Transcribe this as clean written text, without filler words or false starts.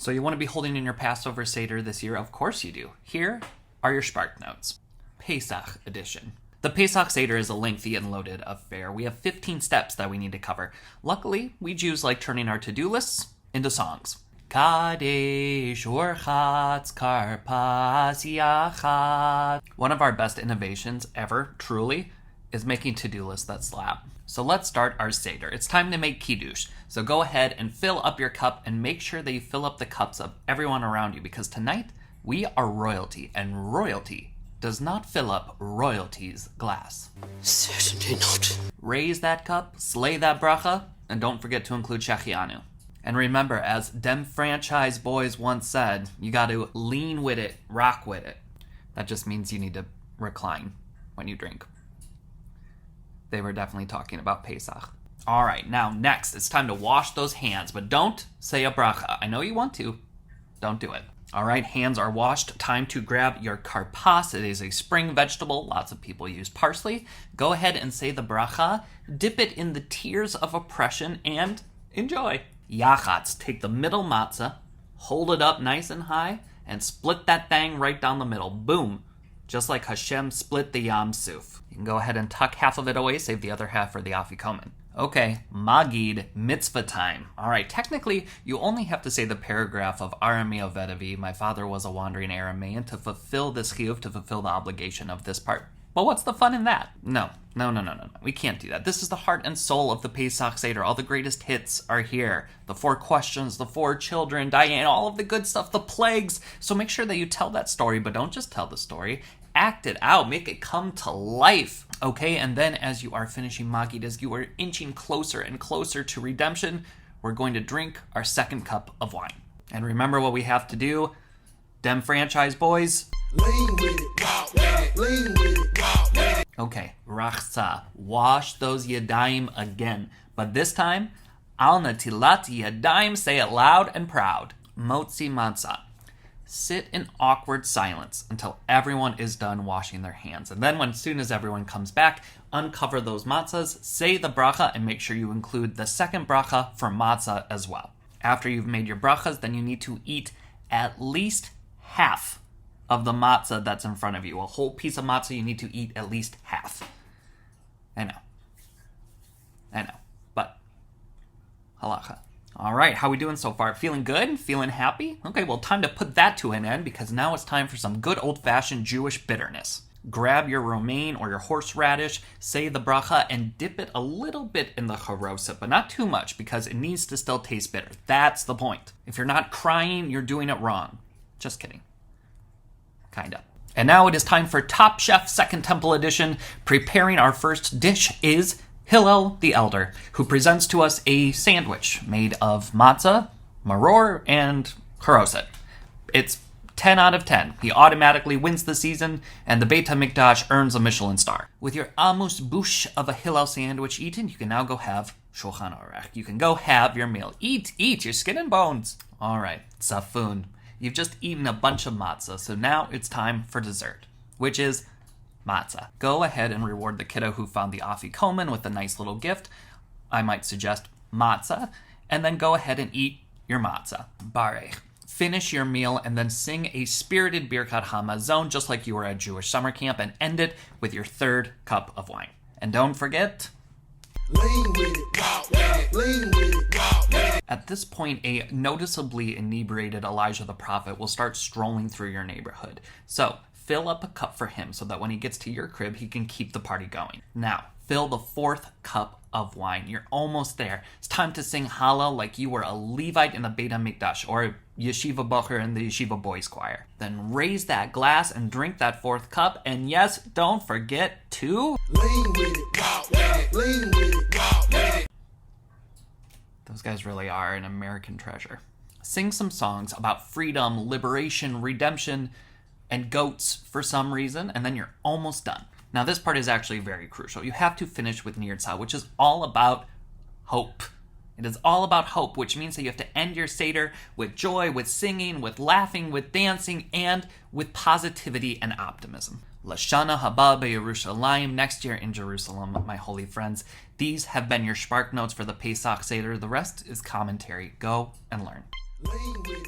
So you want to be holding in your Passover Seder this year? Of course you do. Here are your SHPARK notes. Pesach edition. The Pesach Seder is a lengthy and loaded affair. We have 15 steps that we need to cover. Luckily, we Jews like turning our to-do lists into songs. Kadesh Orchatz Karpas Yachat. One of our best innovations ever, truly, is making to-do lists that slap. So let's start our Seder. It's time to make Kiddush. So go ahead and fill up your cup and make sure that you fill up the cups of everyone around you, because tonight we are royalty, and royalty does not fill up royalty's glass. Certainly not. Raise that cup, slay that bracha, and don't forget to include Shechianu. And remember, as dem franchise boys once said, you got to lean with it, rock with it. That just means you need to recline when you drink. They were definitely talking about Pesach. All right, now next, it's time to wash those hands, but don't say a bracha. I know you want to. Don't do it. All right, hands are washed. Time to grab your karpas. It is a spring vegetable. Lots of people use parsley. Go ahead and say the bracha. Dip it in the tears of oppression and enjoy. Yachatz, take the middle matzah, hold it up nice and high, and split that thing right down the middle. Boom. Just like Hashem split the Yam Suf. You can go ahead and tuck half of it away, save the other half for the Afikomen. Okay, Magid, mitzvah time. All right, technically, you only have to say the paragraph of Arameo Vedavi, my father was a wandering Aramaean, to fulfill this chiyuv, to fulfill the obligation of this part. But what's the fun in that? No. We can't do that. This is the heart and soul of the Pesach Seder. All the greatest hits are here. The 4 questions, the 4 children, Diane, all of the good stuff, the plagues. So make sure that you tell that story, but don't just tell the story. Act it out. Make it come to life. Okay, and then as you are finishing Magid, as you are inching closer and closer to redemption, we're going to drink our second cup of wine. And remember what we have to do. Dem franchise boys. Lean with it, walk with it, lean with it, walk with it. Okay, rachza, wash those yadayim again. But this time, al natilat yadayim, say it loud and proud. Motzi matzah. Sit in awkward silence until everyone is done washing their hands. And then as soon as everyone comes back, uncover those matzahs, say the bracha, and make sure you include the second bracha for matzah as well. After you've made your brachas, then you need to eat at least half of the matzah that's in front of you. A whole piece of matzah, you need to eat at least half. I know. But halacha. All right, how we doing so far? Feeling good? Feeling happy? Okay, well, time to put that to an end, because now it's time for some good old-fashioned Jewish bitterness. Grab your romaine or your horseradish, say the bracha, and dip it a little bit in the charoset, but not too much, because it needs to still taste bitter. That's the point. If you're not crying, you're doing it wrong. Just kidding. Kinda. And now it is time for Top Chef Second Temple Edition. Preparing our first dish is Hillel the Elder, who presents to us a sandwich made of matzah, maror, and charoset. It's 10 out of 10. He automatically wins the season, and the Beit HaMikdash earns a Michelin star. With your amos bouche of a Hillel sandwich eaten, you can now go have Shulchan Aruch. You can go have your meal. Eat, your skin and bones. All right, Safun. You've just eaten a bunch of matzah, so now it's time for dessert, which is matzah. Go ahead and reward the kiddo who found the afikomen with a nice little gift. I might suggest matzah, and then go ahead and eat your matzah. Barech. Finish your meal and then sing a spirited Birkat Hamazon just like you were at Jewish summer camp, and end it with your third cup of wine. And don't forget, Lean with it, walk with it, lean with it, walk with it. at this point, a noticeably inebriated Elijah the prophet will start strolling through your neighborhood. So fill up a cup for him so that when he gets to your crib, he can keep the party going. Now, fill the 4th cup of wine. You're almost there. It's time to sing Hallel like you were a Levite in the Beit HaMikdash, or a Yeshiva Bocher in the Yeshiva Boys Choir. Then raise that glass and drink that 4th cup. And yes, don't forget to Lean with it, walk with it, lean with it, walk with it. Those guys really are an American treasure. Sing some songs about freedom, liberation, redemption, and goats for some reason, and then you're almost done. Now, this part is actually very crucial. You have to finish with Nirtzah, which is all about hope. It is all about hope, which means that you have to end your Seder with joy, with singing, with laughing, with dancing, and with positivity and optimism. Lashana haba beYerushalayim, next year in Jerusalem, my holy friends. These have been your SHPARK notes for the Pesach Seder. The rest is commentary. Go and learn. Lean with it.